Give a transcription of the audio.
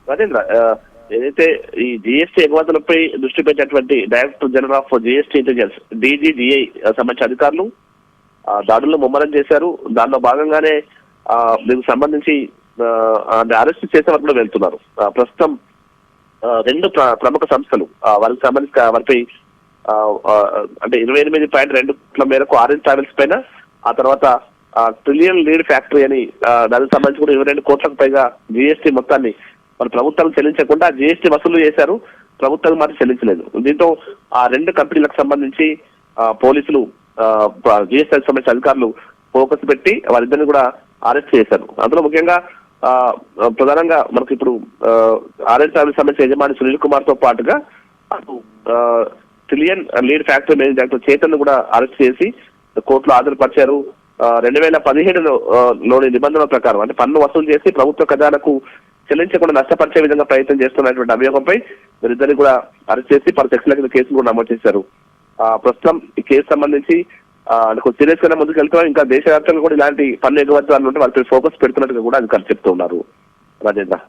రాజేంద్ర, ఏదైతే ఈ జిఎస్టీ ఎగుమతులపై దృష్టి పెట్టినటువంటి director general of GST intelligence DGGI సంబంధించిన అధికారులు దాడుల్లో ముమ్మరం చేశారు. దానిలో భాగంగానే దీనికి సంబంధించి అరెస్ట్ చేసే వరకు కూడా వెళ్తున్నారు. ప్రస్తుతం రెండు ప్రముఖ సంస్థలు వారికి సంబంధించి వారిపై అంటే 28.2 కోట్ల మేరకు ఆరెంజ్ ట్రావెల్స్ పైన, ఆ తర్వాత ట్రిలియన్ లీడ్ ఫ్యాక్టరీ అని దానికి సంబంధించి కూడా 22 కోట్లకు పైగా జిఎస్టీ మొత్తాన్ని మన ప్రభుత్వాలకు చెల్లించకుండా జిఎస్టీ వసూలు చేశారు, ప్రభుత్వాలకు మాత్రం చెల్లించలేదు. దీంతో ఆ రెండు కంపెనీలకు సంబంధించి పోలీసులు జిఎస్టీకి సంబంధించిన అధికారులు ఫోకస్ పెట్టి వారిద్దరిని కూడా అరెస్ట్ చేశారు. అందులో ముఖ్యంగా ప్రధానంగా మనకి ఇప్పుడు ఆరెంజ్ ట్రావెల్స్ సంబంధించిన యజమాని సునీల్ కుమార్ తో పాటుగా trillion lead factory manager doctor Chetan కూడా అరెస్ట్ చేసి కోర్టులో హాజరుపరిచారు. 2017లోని నిబంధనల ప్రకారం అంటే పన్ను వసూలు చేసి ప్రభుత్వ ఖజానాకు చెల్లించకుండా నష్టపరిచే విధంగా ప్రయత్నం చేస్తున్నటువంటి అభియోగంపై వీరిద్దరిని కూడా అరెస్ట్ చేసి పలు సెక్షన్ల కింద కేసులు కూడా నమోదు చేశారు. ప్రస్తుతం ఈ కేసు సంబంధించి కొంచెం సీరియస్ గానే ముందుకు వెళ్తున్నాం. ఇంకా దేశవ్యాప్తంగా కూడా ఇలాంటి పన్ను ఎగుమతులు ఉంటే వాళ్ళపై ఫోకస్ పెడుతున్నట్టుగా కూడా అధికారులు చెప్తూ ఉన్నారు. రాజేంద్ర.